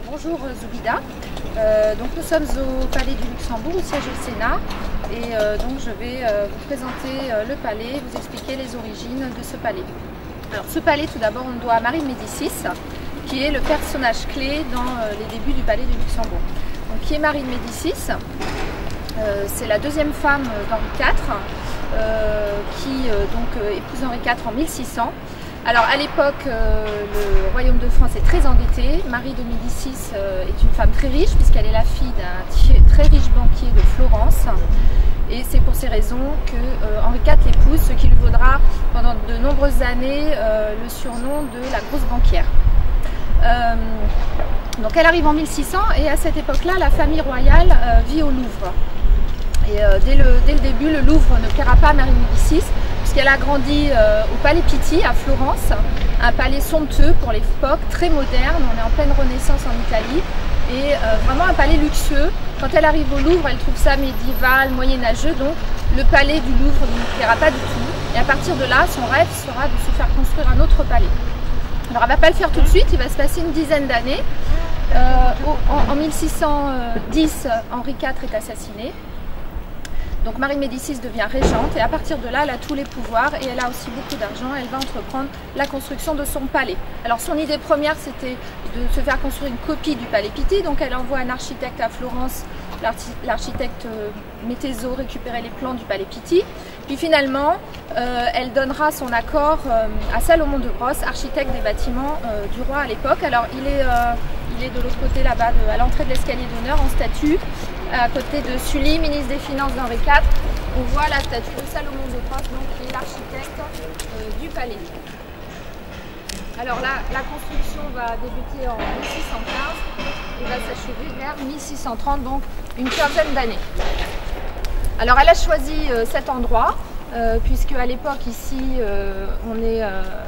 Bonjour Zoubida, donc nous sommes au Palais du Luxembourg, au siège du Sénat, et donc je vais vous présenter le palais, vous expliquer les origines de ce palais. Alors ce palais, tout d'abord, on le doit à Marie de Médicis, qui est le personnage clé dans les débuts du Palais du Luxembourg. Donc, qui est Marie de Médicis? C'est la deuxième femme d'Henri IV, qui épouse Henri IV en 1600. Alors à l'époque, le royaume de France est très endetté. Marie de Médicis est une femme très riche puisqu'elle est la fille d'un très riche banquier de Florence. Et c'est pour ces raisons que Henri IV l'épouse, ce qui lui vaudra pendant de nombreuses années le surnom de la grosse banquière. Donc elle arrive en 1600 et à cette époque-là, la famille royale vit au Louvre. Et dès le début, le Louvre ne plaira pas à Marie de Médicis, puisqu'elle a grandi au Palais Pitti à Florence, un palais somptueux pour l'époque, très moderne. On est en pleine Renaissance en Italie, et vraiment un palais luxueux. Quand elle arrive au Louvre, elle trouve ça médiéval, moyenâgeux, donc le palais du Louvre ne lui plaira pas du tout. Et à partir de là, son rêve sera de se faire construire un autre palais. Alors elle ne va pas le faire tout de suite, il va se passer une dizaine d'années. En 1610, Henri IV est assassiné. Donc Marie de Médicis devient régente et à partir de là, elle a tous les pouvoirs et elle a aussi beaucoup d'argent. Elle va entreprendre la construction de son palais. Alors son idée première, c'était de se faire construire une copie du palais Pitti. Donc elle envoie un architecte à Florence, l'architecte Metteso, récupérer les plans du palais Pitti. Puis finalement, elle donnera son accord à Salomon de Brosse, architecte des bâtiments du roi à l'époque. Alors il est de l'autre côté là-bas, à l'entrée de l'escalier d'honneur en statue, à côté de Sully, ministre des Finances d'Henri IV. On voit la statue de Salomon de Brosse, donc, qui est l'architecte du palais. Alors là, la construction va débuter en 1615 et va s'achever vers 1630, donc une quinzaine d'années. Alors elle a choisi cet endroit, puisque à l'époque ici, on est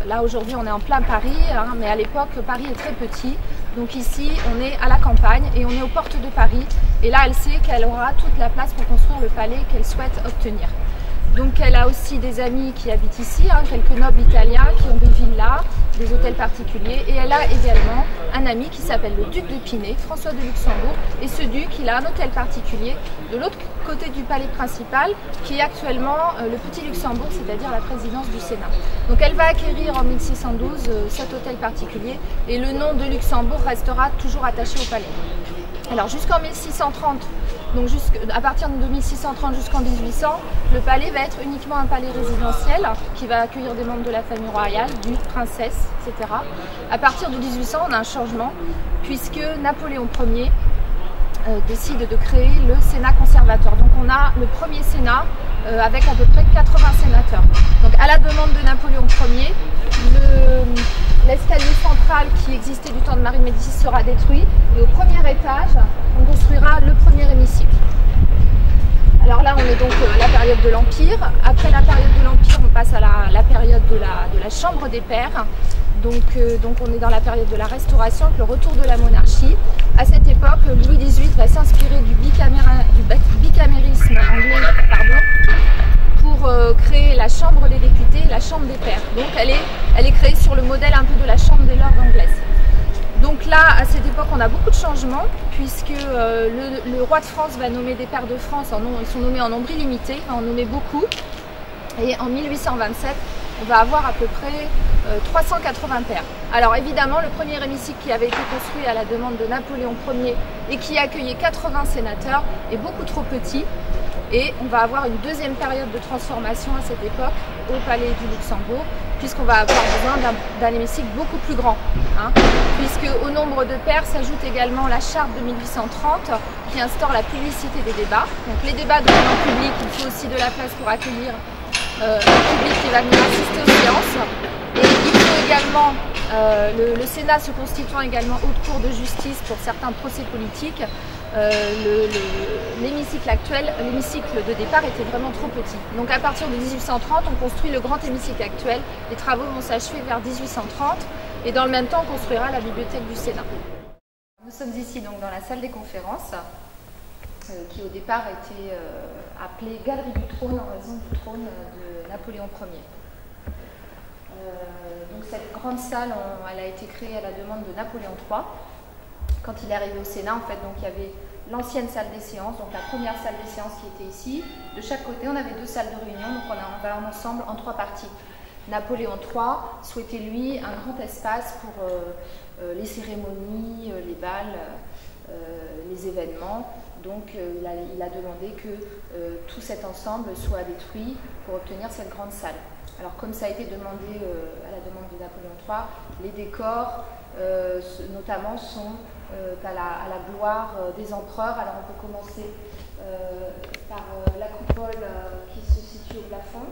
là aujourd'hui on est en plein Paris, hein, mais à l'époque Paris est très petit. Donc ici, on est à la campagne et on est aux portes de Paris. Et là, elle sait qu'elle aura toute la place pour construire le palais qu'elle souhaite obtenir. Donc elle a aussi des amis qui habitent ici, hein, quelques nobles italiens qui ont des villas, des hôtels particuliers. Et elle a également un ami qui s'appelle le duc de Pinet, François de Luxembourg. Et ce duc, il a un hôtel particulier de l'autre côté du palais principal, qui est actuellement le Petit Luxembourg, c'est-à-dire la présidence du Sénat. Donc elle va acquérir en 1612 cet hôtel particulier et le nom de Luxembourg restera toujours attaché au palais. Alors jusqu'en 1630, donc à partir de 1630 jusqu'en 1800, le palais va être uniquement un palais résidentiel qui va accueillir des membres de la famille royale, ducs, princesses, etc. À partir de 1800, on a un changement puisque Napoléon Ier décide de créer le Sénat conservateur. Donc on a le premier Sénat avec à peu près 80 sénateurs. Donc à la demande de Napoléon Ier, l'escalier central qui existait du temps de Marie de Médicis sera détruit et au premier étage, on construira le premier hémicycle. Alors là, on est donc à la période de l'Empire. Après la période de l'Empire, on passe à la période de la Chambre des Pairs. Donc on est dans la période de la Restauration, avec le retour de la monarchie. À cette époque, Louis XVIII va s'inspirer du bicamérisme anglais, pour créer la Chambre des députés et la Chambre des Pairs. Donc elle est créée sur le modèle un peu de la Chambre des Lords anglaise. Donc là, à cette époque, on a beaucoup de changements, puisque le roi de France va nommer des pairs de France, ils sont nommés en nombre illimité, on en nommait beaucoup. Et en 1827, on va avoir à peu près 380 pairs. Alors évidemment, le premier hémicycle qui avait été construit à la demande de Napoléon Ier et qui accueillait 80 sénateurs est beaucoup trop petit. Et on va avoir une deuxième période de transformation à cette époque au Palais du Luxembourg, puisqu'on va avoir besoin d'un hémicycle beaucoup plus grand. Hein, puisque au nombre de pairs s'ajoute également la charte de 1830 qui instaure la publicité des débats. Donc les débats deviennent en public, il faut aussi de la place pour accueillir un public qui va venir assister aux séances. Et il faut également, le Sénat se constituant également haute cour de justice pour certains procès politiques, l'hémicycle actuel, l'hémicycle de départ était vraiment trop petit. Donc à partir de 1830, on construit le grand hémicycle actuel. Les travaux vont s'achever vers 1830 et dans le même temps, on construira la bibliothèque du Sénat. Nous sommes ici donc dans la salle des conférences qui au départ était appelée Galerie du Trône en raison du trône de Napoléon Ier. Donc cette grande salle, elle a été créée à la demande de Napoléon III. Quand il est arrivé au Sénat, en fait, donc il y avait l'ancienne salle des séances, donc la première salle des séances qui était ici. De chaque côté, on avait 2 salles de réunion, donc on va en ensemble en 3 parties. Napoléon III souhaitait, lui, un grand espace pour les cérémonies, les bals, les événements. Donc il a demandé que tout cet ensemble soit détruit pour obtenir cette grande salle. Alors comme ça a été demandé à la demande de Napoléon III, les décors notamment sont à la gloire des empereurs. Alors on peut commencer par la coupole qui se situe au plafond.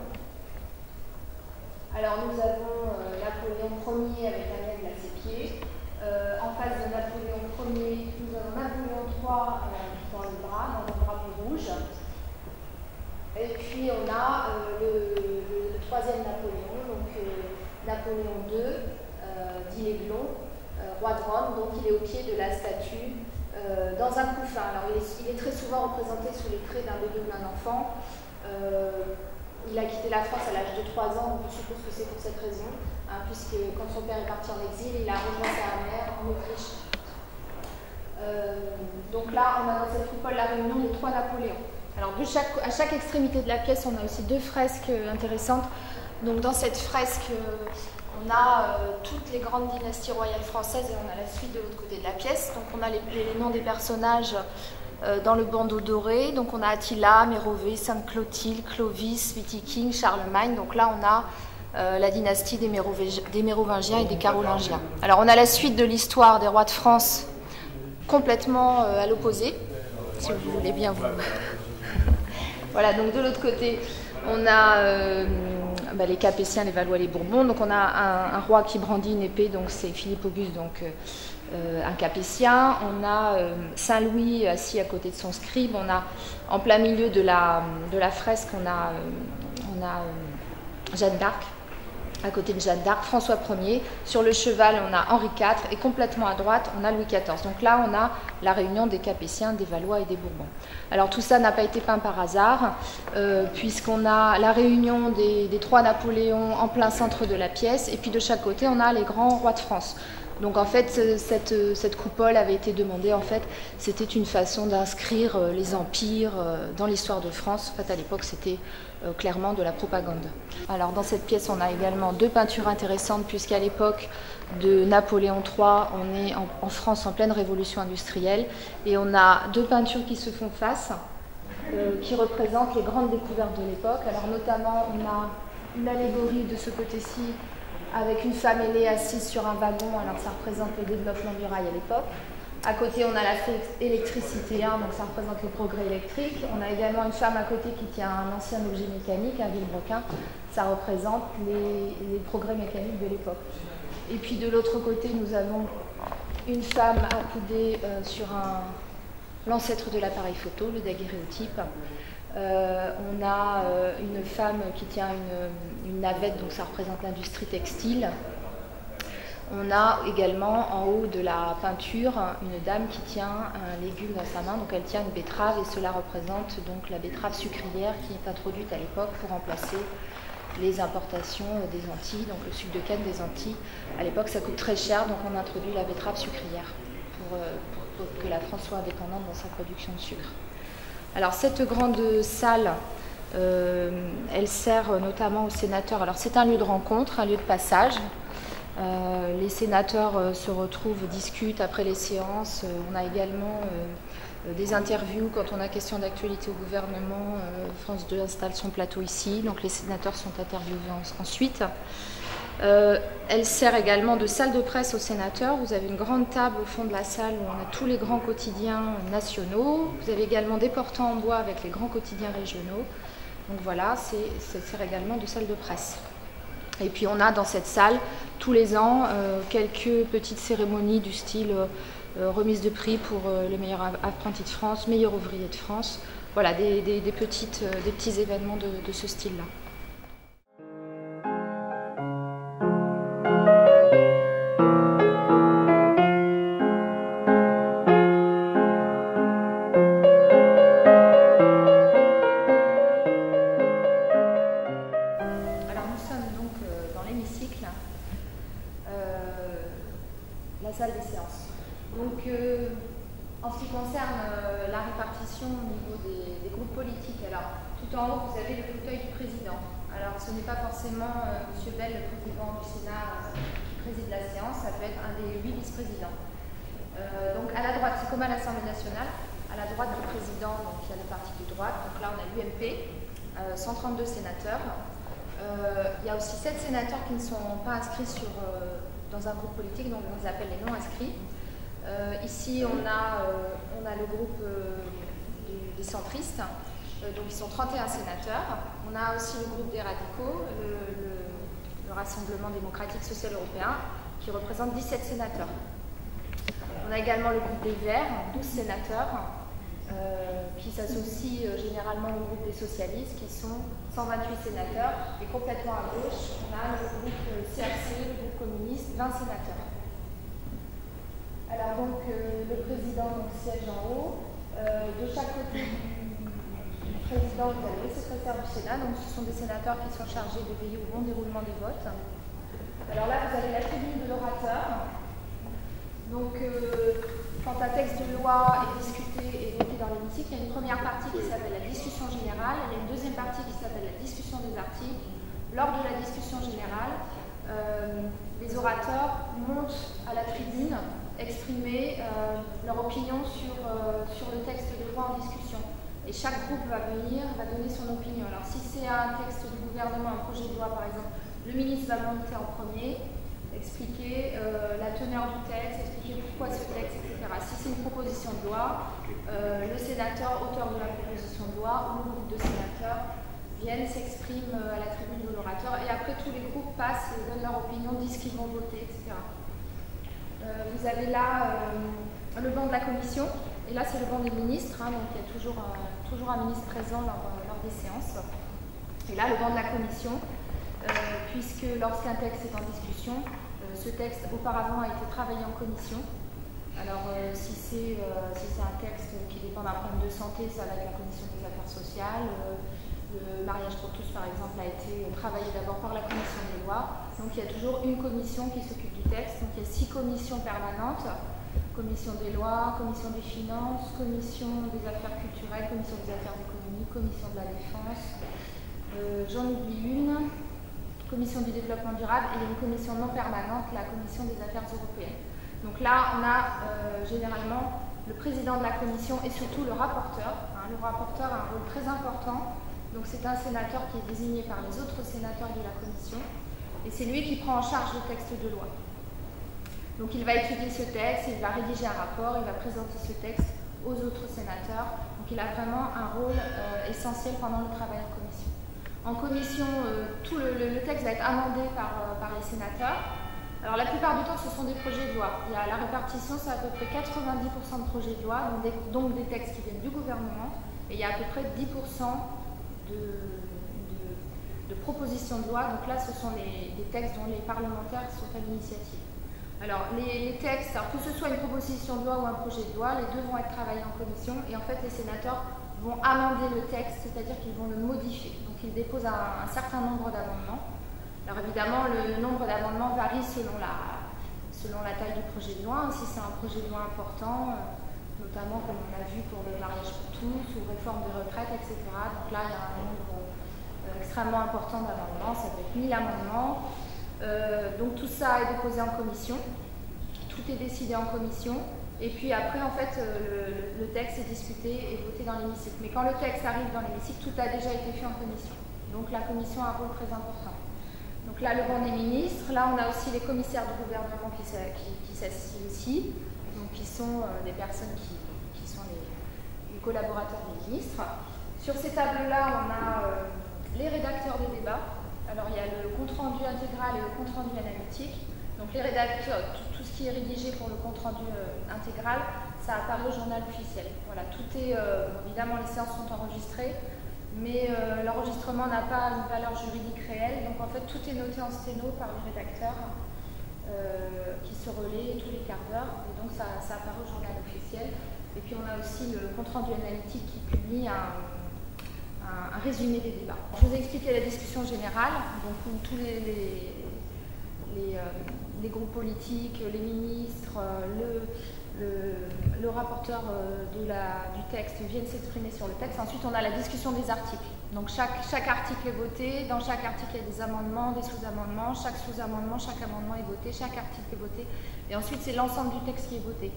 Alors nous avons Napoléon Ier avec la mienne à ses pieds. En face de Napoléon Ier, nous avons Napoléon III dans le bras, dans un drapeau rouge. Et puis on a le 3e Napoléon, donc Napoléon II, dit l'Aiglon, roi de Rome, donc il est au pied de la statue dans un couffin. Alors il est très souvent représenté sous les traits d'un bébé ou d'un enfant. Il a quitté la France à l'âge de 3 ans, donc je suppose que c'est pour cette raison, hein, puisque quand son père est parti en exil, il a rejoint sa mère en Autriche. Donc là, on a dans cette coupole la réunion des 3 Napoléons. Alors à chaque extrémité de la pièce, on a aussi 2 fresques intéressantes. Donc dans cette fresque, on a toutes les grandes dynasties royales françaises et on a la suite de l'autre côté de la pièce. Donc on a les noms des personnages dans le bandeau doré. Donc on a Attila, Mérové, Sainte-Clotilde, Clovis, Witiking, Charlemagne. Donc là on a la dynastie des Mérovingiens et des Carolingiens. Alors on a la suite de l'histoire des rois de France complètement à l'opposé, si vous voulez bien vous... Voilà, donc de l'autre côté, on a les Capétiens, les Valois, les Bourbons. Donc on a un roi qui brandit une épée, donc c'est Philippe Auguste, donc un Capétien. On a Saint-Louis assis à côté de son scribe. On a en plein milieu de la fresque, on a Jeanne d'Arc. À côté de Jeanne d'Arc, François Ier. Sur le cheval, on a Henri IV. Et complètement à droite, on a Louis XIV. Donc là, on a la réunion des Capétiens, des Valois et des Bourbons. Alors tout ça n'a pas été peint par hasard, puisqu'on a la réunion des 3 Napoléons en plein centre de la pièce. Et puis de chaque côté, on a les grands rois de France. Donc en fait, cette coupole avait été demandée, en fait, c'était une façon d'inscrire les empires dans l'histoire de France. En fait, à l'époque, c'était clairement de la propagande. Alors dans cette pièce, on a également 2 peintures intéressantes, puisqu'à l'époque de Napoléon III, on est en France en pleine révolution industrielle, et on a 2 peintures qui se font face, qui représentent les grandes découvertes de l'époque. Alors notamment, on a une allégorie de ce côté-ci, avec une femme ailée assise sur un wagon, alors ça représente le développement du rail à l'époque. À côté, on a l'électricité, hein, donc ça représente le progrès électrique. On a également une femme à côté qui tient un ancien objet mécanique, un vilebrequin. Ça représente les progrès mécaniques de l'époque. Et puis de l'autre côté, nous avons une femme accoudée sur l'ancêtre de l'appareil photo, le daguerréotype. On a une femme qui tient une navette, donc ça représente l'industrie textile. On a également en haut de la peinture une dame qui tient un légume dans sa main, donc elle tient une betterave et cela représente donc la betterave sucrière qui est introduite à l'époque pour remplacer les importations des Antilles, donc le sucre de canne des Antilles. À l'époque ça coûte très cher, donc on introduit la betterave sucrière pour que la France soit indépendante dans sa production de sucre. Alors cette grande salle, elle sert notamment aux sénateurs. Alors c'est un lieu de rencontre, un lieu de passage. Les sénateurs se retrouvent, discutent après les séances. On a également des interviews quand on a question d'actualité au gouvernement. France 2 installe son plateau ici, donc les sénateurs sont interviewés ensuite. Elle sert également de salle de presse aux sénateurs. Vous avez une grande table au fond de la salle où on a tous les grands quotidiens nationaux. Vous avez également des portants en bois avec les grands quotidiens régionaux. Donc voilà, ça sert également de salle de presse. Et puis on a dans cette salle, tous les ans, quelques petites cérémonies du style remise de prix pour le meilleur apprenti de France, meilleur ouvrier de France. Voilà, des petits événements de ce style-là. La salle des séances. Donc, en ce qui concerne la répartition au niveau des groupes politiques, alors tout en haut vous avez le fauteuil du président. Alors ce n'est pas forcément M. Bell, le président du Sénat, qui préside la séance, ça peut être un des 8 vice-présidents. Donc à la droite, c'est comme à l'Assemblée nationale, à la droite du président, donc il y a le parti de droite, donc là on a l'UMP, 132 sénateurs. Il y a aussi 7 sénateurs qui ne sont pas inscrits dans un groupe politique, donc on les appelle les non-inscrits. Ici, on a le groupe des centristes, donc ils sont 31 sénateurs. On a aussi le groupe des radicaux, le Rassemblement démocratique social européen, qui représente 17 sénateurs. On a également le groupe des Verts, 12 sénateurs, qui s'associent généralement au groupe des socialistes, qui sont 128 sénateurs. Et complètement à gauche, on a le groupe CRC, le groupe communiste, 20 sénateurs. Alors donc, le président siège en haut. De chaque côté du président, vous avez le secrétaire du Sénat. Donc ce sont des sénateurs qui sont chargés de veiller au bon déroulement des votes. Alors là, vous avez la tribune de l'orateur. Donc, quand un texte de loi est discuté et voté dans l'hémicycle, il y a une première partie qui s'appelle la discussion générale, il y a une deuxième partie qui s'appelle la discussion des articles. Lors de la discussion générale, les orateurs montent à la tribune exprimer leur opinion sur le texte de loi en discussion. Et chaque groupe va venir, va donner son opinion. Alors si c'est un texte du gouvernement, un projet de loi par exemple, le ministre va monter en premier, expliquer la teneur du texte, expliquer pourquoi ce texte, etc. Si c'est une proposition de loi, le sénateur, auteur de la proposition de loi, ou le groupe de sénateurs viennent, s'expriment à la tribune de l'orateur, et après tous les groupes passent et donnent leur opinion, disent qu'ils vont voter, etc. Vous avez là le banc de la commission, et là c'est le banc des ministres, hein, donc il y a toujours un ministre présent lors des séances. Et là le banc de la commission, puisque lorsqu'un texte est en discussion, ce texte auparavant a été travaillé en commission. Alors si c'est un texte qui dépend d'un problème de santé, ça va être la commission des affaires sociales. Le mariage pour tous par exemple a été travaillé d'abord par la commission des lois. Donc il y a toujours une commission qui s'occupe du texte. Donc il y a 6 commissions permanentes. Commission des lois, commission des finances, commission des affaires culturelles, commission des affaires économiques, commission de la défense. J'en oublie une. Commission du développement durable, et il y a une commission non permanente, la commission des affaires européennes. Donc là, on a généralement le président de la commission et surtout le rapporteur. Hein. Le rapporteur a un rôle très important. Donc c'est un sénateur qui est désigné par les autres sénateurs de la commission. Et c'est lui qui prend en charge le texte de loi. Donc il va étudier ce texte, il va rédiger un rapport, il va présenter ce texte aux autres sénateurs. Donc il a vraiment un rôle essentiel pendant le travail en commission. En commission, tout le texte va être amendé par les sénateurs. Alors la plupart du temps, ce sont des projets de loi. La répartition, c'est à peu près 90% de projets de loi, donc des textes qui viennent du gouvernement, et il y a à peu près 10% de propositions de loi. Donc là, ce sont des textes dont les parlementaires sont à l'initiative. Alors les textes, alors que ce soit une proposition de loi ou un projet de loi, les deux vont être travaillés en commission, et en fait les sénateurs vont amender le texte, c'est-à-dire qu'ils vont le modifier. Donc ils déposent un certain nombre d'amendements. Alors évidemment, le nombre d'amendements varie selon la taille du projet de loi. Si c'est un projet de loi important, notamment comme on l'a vu pour le mariage pour tous ou réforme des retraites, etc. Donc là, il y a un nombre extrêmement important d'amendements, ça peut être 1000 amendements. Donc tout ça est déposé en commission, tout est décidé en commission. Et puis après, en fait, le texte est discuté et voté dans l'hémicycle. Mais quand le texte arrive dans l'hémicycle, tout a déjà été fait en commission. Donc la commission a un rôle très important. Donc là, le banc des ministres. Là, on a aussi les commissaires du gouvernement qui s'assient ici. Donc qui sont des personnes qui sont les collaborateurs des ministres. Sur ces tables-là, on a les rédacteurs des débats. Alors il y a le compte-rendu intégral et le compte-rendu analytique. Donc les rédacteurs, tout ce qui est rédigé pour le compte-rendu intégral, ça apparaît au journal officiel. Voilà, tout est, évidemment les séances sont enregistrées, mais l'enregistrement n'a pas une valeur juridique réelle, donc en fait tout est noté en sténo par les rédacteurs qui se relaient tous les quarts d'heure, et donc ça apparaît au journal officiel. Et puis on a aussi le compte-rendu analytique qui publie un résumé des débats. Je vous ai expliqué la discussion générale, donc où tous les groupes politiques, les ministres, le rapporteur du texte viennent s'exprimer sur le texte. Ensuite, on a la discussion des articles. Donc chaque article est voté, dans chaque article il y a des amendements, des sous-amendements, chaque sous-amendement, chaque amendement est voté, chaque article est voté, et ensuite c'est l'ensemble du texte qui est voté.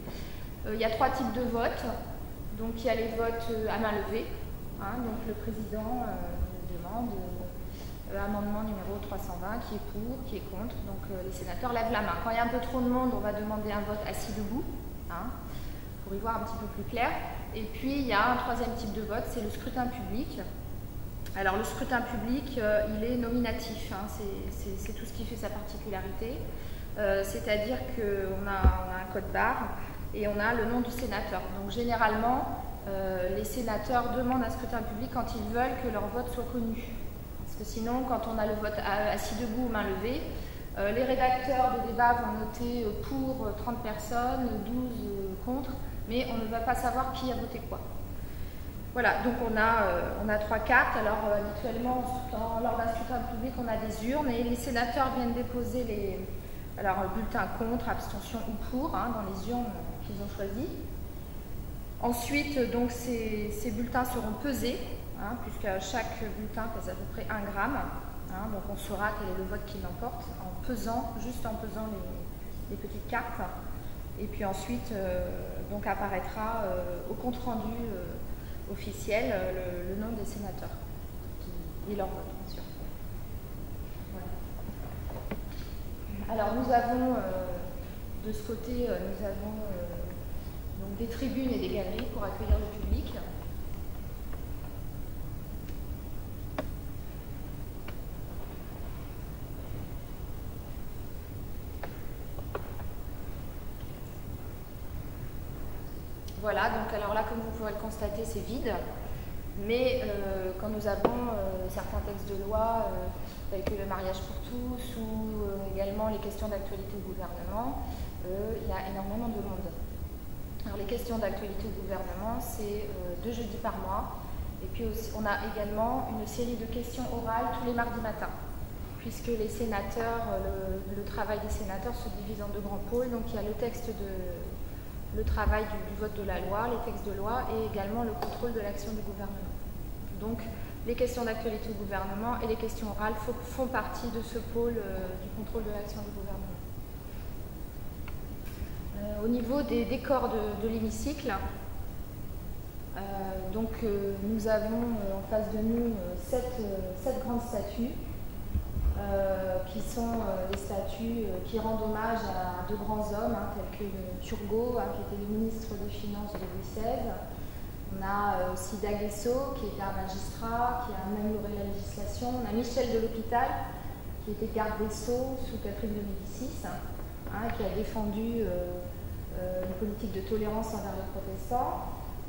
Il y a 3 types de votes. Donc il y a les votes à main levée, donc le président demande amendement numéro 320, qui est pour, qui est contre, donc les sénateurs lèvent la main. Quand il y a un peu trop de monde, on va demander un vote assis debout, pour y voir un petit peu plus clair. Et puis il y a un 3e type de vote, c'est le scrutin public. Alors le scrutin public, il est nominatif, c'est tout ce qui fait sa particularité, c'est-à-dire qu'on a un code barre et on a le nom du sénateur. Donc généralement, les sénateurs demandent un scrutin public quand ils veulent que leur vote soit connu. Parce que sinon, quand on a le vote assis debout ou main levée, les rédacteurs de débat vont noter pour 30 personnes, 12 contre, mais on ne va pas savoir qui a voté quoi. Voilà, donc on a 3 cartes. Alors habituellement, lors d'un scrutin public, on a des urnes et les sénateurs viennent déposer les bulletins contre, abstention ou pour dans les urnes qu'ils ont choisies. Ensuite, donc, ces bulletins seront pesés, puisque chaque bulletin pèse à peu près 1 gramme. Donc on saura quel est le vote qui l'emporte juste en pesant les petites cartes. Et puis ensuite, donc apparaîtra au compte-rendu officiel le nom des sénateurs et leur vote, bien sûr. Voilà. Alors nous avons de ce côté, nous avons donc des tribunes et des galeries pour accueillir le public. Voilà, donc alors là, comme vous pouvez le constater, c'est vide. Mais quand nous avons certains textes de loi, tels que le mariage pour tous, ou également les questions d'actualité au gouvernement, il y a énormément de monde. Alors les questions d'actualité au gouvernement, c'est 2 jeudis par mois. Et puis aussi, on a également une série de questions orales tous les mardis matins, puisque les sénateurs, le travail des sénateurs se divise en 2 grands pôles. Donc il y a le travail du vote de la loi, les textes de loi et également le contrôle de l'action du gouvernement. Donc les questions d'actualité au gouvernement et les questions orales font partie de ce pôle du contrôle de l'action du gouvernement. Au niveau des décors de l'hémicycle, nous avons en face de nous 7 grandes statues qui sont les statues qui rendent hommage à 2 grands hommes, tels que Turgot, qui était le ministre des Finances de Louis XVI. On a aussi D'Aguesseau, qui était un magistrat, qui a amélioré la législation. On a Michel de l'Hôpital, qui était garde des Sceaux sous Catherine de Médicis, qui a défendu une politique de tolérance envers les protestants.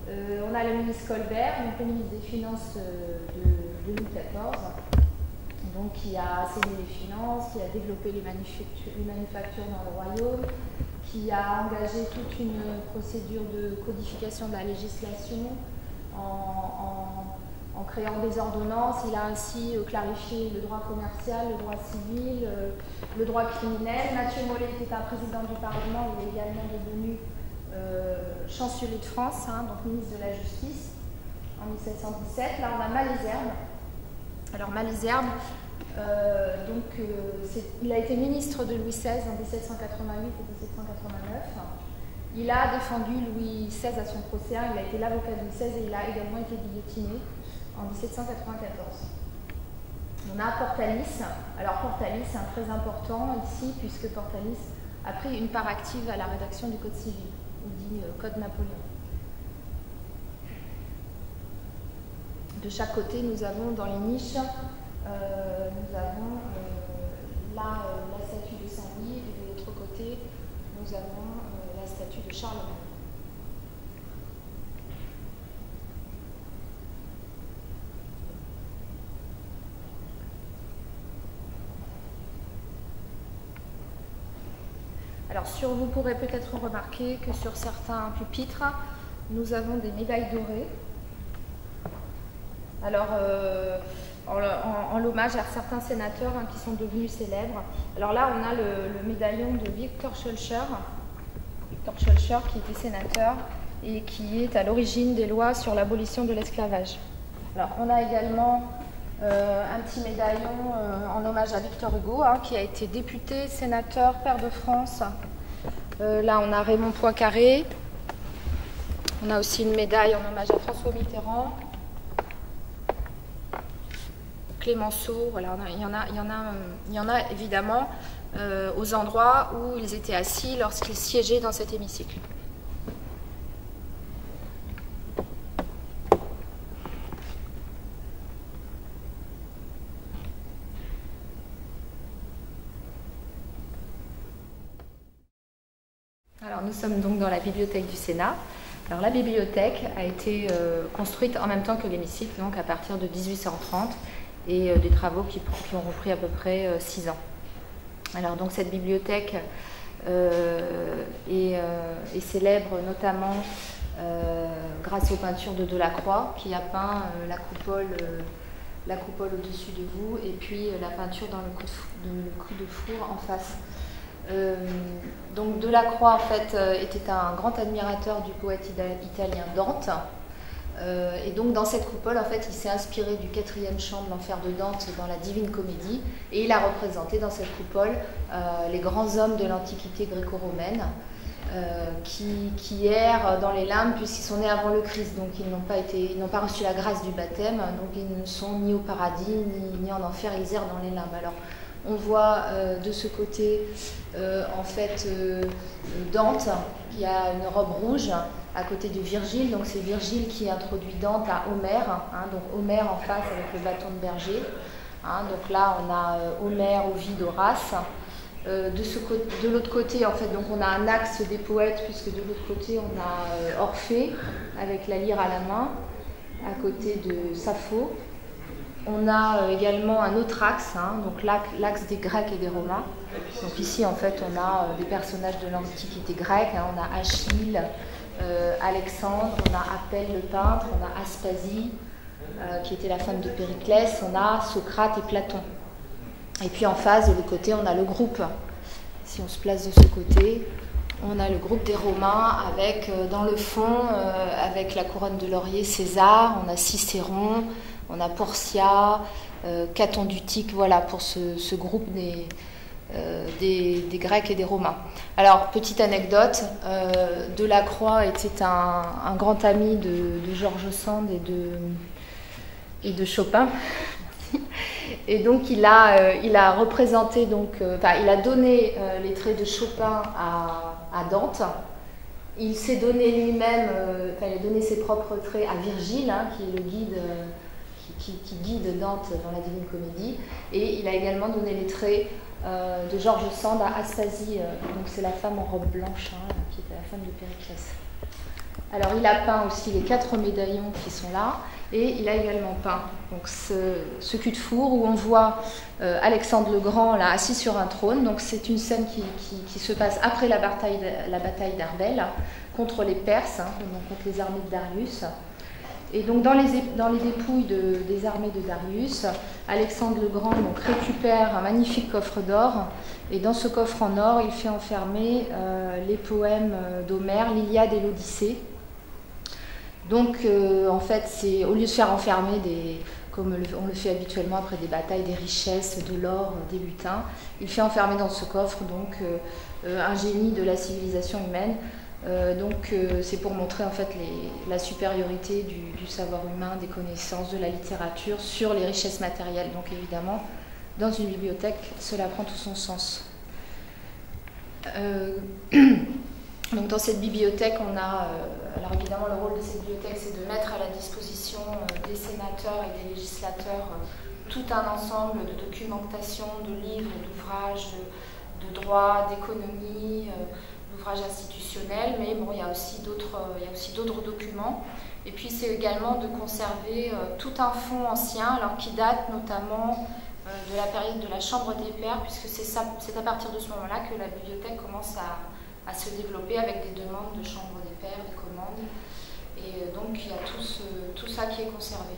On a le ministre Colbert, donc le ministre des Finances de Louis XIV, donc qui a assaini les finances, qui a développé les manufactures dans le royaume, qui a engagé toute une procédure de codification de la législation en créant des ordonnances. Il a ainsi clarifié le droit commercial, le droit civil, le droit criminel. Mathieu Mollet était un président du Parlement, il est également devenu chancelier de France, donc ministre de la Justice en 1717. Là on a Malesherbes. Alors Malesherbes, il a été ministre de Louis XVI en 1788 et 1789. Il a défendu Louis XVI à son procès, il a été l'avocat de Louis XVI et il a également été guillotiné en 1794. On a Portalis. Alors Portalis, c'est très important ici puisque Portalis a pris une part active à la rédaction du Code civil, ou dit Code Napoléon. De chaque côté, nous avons dans les niches, nous avons la statue de Saint-Louis et de l'autre nous avons la statue de Charlemagne. Alors, vous pourrez peut-être remarquer que sur certains pupitres, nous avons des médailles dorées. Alors, en l'hommage à certains sénateurs qui sont devenus célèbres. Alors là, on a le médaillon de Victor Schœlcher qui était sénateur et qui est à l'origine des lois sur l'abolition de l'esclavage. Alors, on a également un petit médaillon en hommage à Victor Hugo, qui a été député, sénateur, pair de France. Là, on a Raymond Poincaré. On a aussi une médaille en hommage à François Mitterrand. Clémenceau, voilà, il y en a évidemment aux endroits où ils étaient assis lorsqu'ils siégeaient dans cet hémicycle. Alors, nous sommes donc dans la bibliothèque du Sénat. Alors, la bibliothèque a été construite en même temps que l'hémicycle, donc à partir de 1830, et des travaux qui ont pris à peu près 6 ans. Alors, donc, cette bibliothèque est célèbre notamment grâce aux peintures de Delacroix, qui a peint la coupole au-dessus de vous, et puis la peinture dans le coup de four en face. Donc Delacroix en fait était un grand admirateur du poète italien Dante, et donc dans cette coupole en fait il s'est inspiré du 4e chant de l'Enfer de Dante dans la Divine Comédie, et il a représenté dans cette coupole les grands hommes de l'Antiquité gréco-romaine qui errent dans les limbes puisqu'ils sont nés avant le Christ, donc ils n'ont pas reçu la grâce du baptême, donc ils ne sont ni au paradis ni en enfer, ils errent dans les limbes. Alors on voit de ce côté en fait Dante qui a une robe rouge à côté de Virgile, donc c'est Virgile qui introduit Dante à Homère, donc Homère en face avec le bâton de berger, donc là on a Homère, Ovide, Horace. De l'autre côté en fait, donc on a un axe des poètes puisque de l'autre côté on a Orphée avec la lyre à la main à côté de Sappho. On a également un autre axe, donc l'axe des Grecs et des Romains. Donc ici, en fait, on a des personnages de l'Antiquité grecque. On a Achille, Alexandre, on a Apelle le peintre, on a Aspasie, qui était la femme de Périclès, on a Socrate et Platon. Et puis en face, de l'autre côté, on a le groupe. Si on se place de ce côté, on a le groupe des Romains avec, dans le fond, avec la couronne de laurier, César, on a Cicéron, on a Portia, Caton d'Utique, voilà, pour ce groupe des Grecs et des Romains. Alors, petite anecdote, Delacroix était un grand ami de George Sand et de Chopin. Et donc, il a représenté, il a donné les traits de Chopin à Dante. Il s'est donné lui-même, il a donné ses propres traits à Virgile, qui est le guide... Qui guide Dante dans la Divine Comédie, et il a également donné les traits de George Sand à Aspasie, donc c'est la femme en robe blanche, qui était la femme de Périclès. Alors il a peint aussi les 4 médaillons qui sont là, et il a également peint donc ce cul de four où on voit Alexandre le Grand là assis sur un trône. Donc c'est une scène qui se passe après la bataille d'Arbel contre les Perses, donc contre les armées de Darius. Et donc dans les dépouilles des armées de Darius, Alexandre le Grand donc, récupère un magnifique coffre d'or, et dans ce coffre en or, il fait enfermer les poèmes d'Homère, l'Iliade et l'Odyssée. Donc en fait, c'est au lieu de faire enfermer comme on le fait habituellement après des batailles, des richesses, de l'or, des lutins, il fait enfermer dans ce coffre donc un génie de la civilisation humaine. C'est pour montrer en fait la supériorité du savoir humain, des connaissances, de la littérature sur les richesses matérielles. Donc évidemment, dans une bibliothèque, cela prend tout son sens. Donc dans cette bibliothèque, on a, alors évidemment le rôle de cette bibliothèque, c'est de mettre à la disposition des sénateurs et des législateurs tout un ensemble de documentation, de livres, d'ouvrages, de droit, d'économie, l'ouvrage institutionnel, mais bon, il y a aussi d'autres documents. Et puis c'est également de conserver tout un fonds ancien, alors qui date notamment de la période de la Chambre des Pairs, puisque c'est à partir de ce moment-là que la bibliothèque commence à se développer avec des demandes de Chambre des Pairs, des commandes. Et donc il y a tout ça qui est conservé.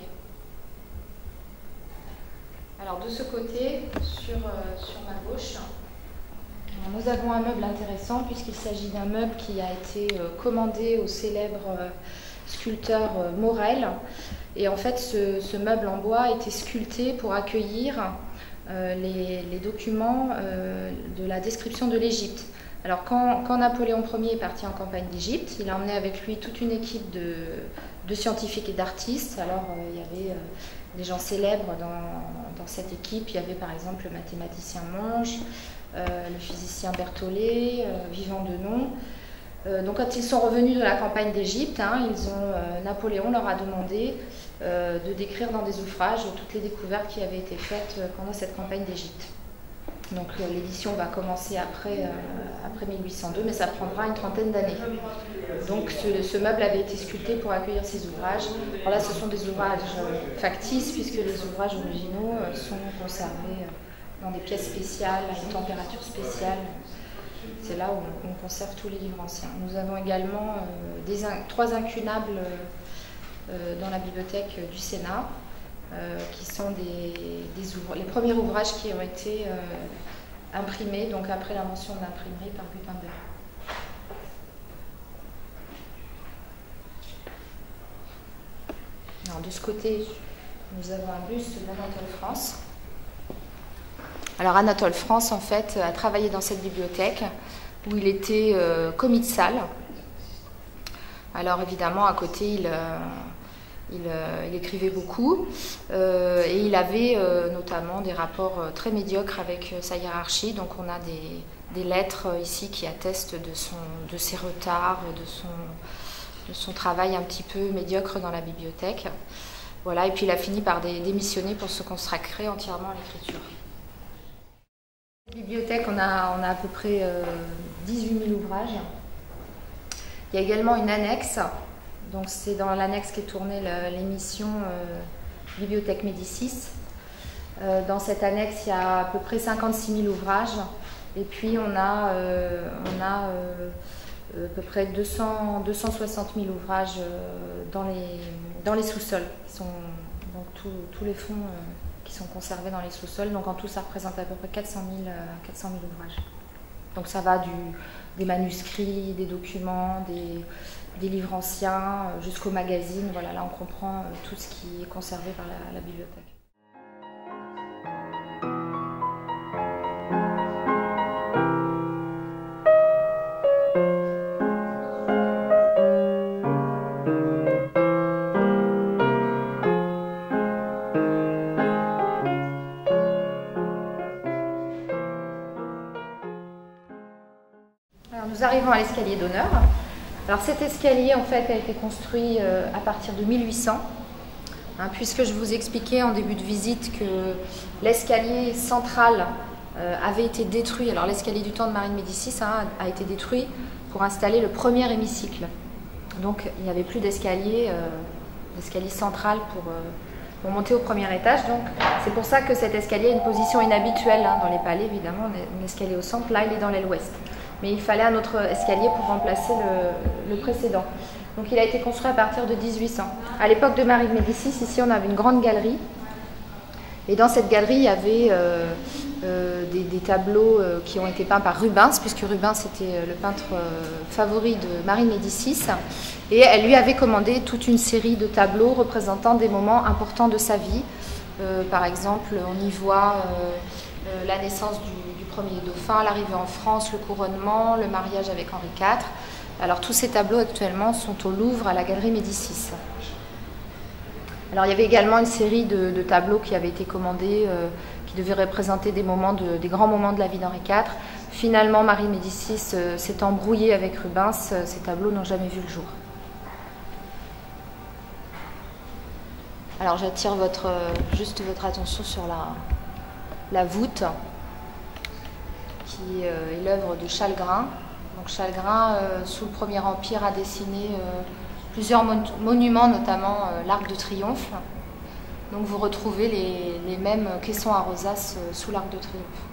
Alors de ce côté, sur ma gauche, nous avons un meuble intéressant puisqu'il s'agit d'un meuble qui a été commandé au célèbre sculpteur Morel. Et en fait, ce meuble en bois a été sculpté pour accueillir les documents de la description de l'Égypte. Alors quand Napoléon Ier est parti en campagne d'Égypte, il a emmené avec lui toute une équipe de scientifiques et d'artistes. Alors il y avait des gens célèbres dans cette équipe. Il y avait par exemple le mathématicien Monge, le physicien Berthollet, vivant de nom. Donc quand ils sont revenus de la campagne d'Égypte, Napoléon leur a demandé de décrire dans des ouvrages toutes les découvertes qui avaient été faites pendant cette campagne d'Égypte. Donc l'édition va commencer après 1802, mais ça prendra une trentaine d'années. Donc ce meuble avait été sculpté pour accueillir ces ouvrages. Alors là, ce sont des ouvrages factices, puisque les ouvrages originaux sont conservés dans des pièces spéciales, à une température spéciale. C'est là où on conserve tous les livres anciens. Nous avons également 3 incunables dans la bibliothèque du Sénat, qui sont les premiers ouvrages qui ont été imprimés, donc après l'invention de l'imprimerie par Gutenberg. Alors, de ce côté, nous avons un buste d'Anatole France. Alors Anatole France, en fait, a travaillé dans cette bibliothèque où il était commis de salle. Alors évidemment, à côté, il écrivait beaucoup et il avait notamment des rapports très médiocres avec sa hiérarchie. Donc on a des lettres ici qui attestent de ses retards, de son travail un petit peu médiocre dans la bibliothèque. Voilà, et puis il a fini par démissionner pour se consacrer entièrement à l'écriture. Dans la bibliothèque, on a à peu près 18 000 ouvrages. Il y a également une annexe. Donc c'est dans l'annexe qu'est tournée l'émission Bibliothèque Médicis. Dans cette annexe, il y a à peu près 56 000 ouvrages. Et puis on a à peu près 260 000 ouvrages dans les sous-sols. Donc tous les fonds qui sont conservés dans les sous-sols. Donc en tout, ça représente à peu près 400 000 ouvrages. Donc ça va des manuscrits, des documents, des livres anciens, jusqu'aux magazines. Voilà, là on comprend tout ce qui est conservé par la bibliothèque. Alors, nous arrivons à l'escalier d'honneur. Alors cet escalier en fait a été construit à partir de 1800, puisque je vous expliquais en début de visite que l'escalier central avait été détruit. Alors l'escalier du temps de Marie de Médicis a été détruit pour installer le premier hémicycle. Donc il n'y avait plus d'escalier central pour monter au premier étage. Donc c'est pour ça que cet escalier a une position inhabituelle dans les palais, évidemment. Un escalier au centre, là il est dans l'aile ouest. Mais il fallait un autre escalier pour remplacer le précédent. Donc il a été construit à partir de 1800. À l'époque de Marie de Médicis, ici on avait une grande galerie. Et dans cette galerie, il y avait des tableaux qui ont été peints par Rubens, puisque Rubens était le peintre favori de Marie de Médicis. Et elle lui avait commandé toute une série de tableaux représentant des moments importants de sa vie. Par exemple, on y voit la naissance du premier dauphin, l'arrivée en France, le couronnement, le mariage avec Henri IV. Alors tous ces tableaux actuellement sont au Louvre à la galerie Médicis. Alors il y avait également une série de tableaux qui avaient été commandés, qui devaient représenter des grands moments de la vie d'Henri IV. Finalement, Marie Médicis s'est embrouillée avec Rubens, ces tableaux n'ont jamais vu le jour. Alors j'attire juste votre attention sur la voûte, qui est l'œuvre de Chalgrin. Donc Chalgrin, sous le Premier Empire, a dessiné plusieurs monuments, notamment l'Arc de Triomphe. Donc vous retrouvez les mêmes caissons à rosaces sous l'Arc de Triomphe.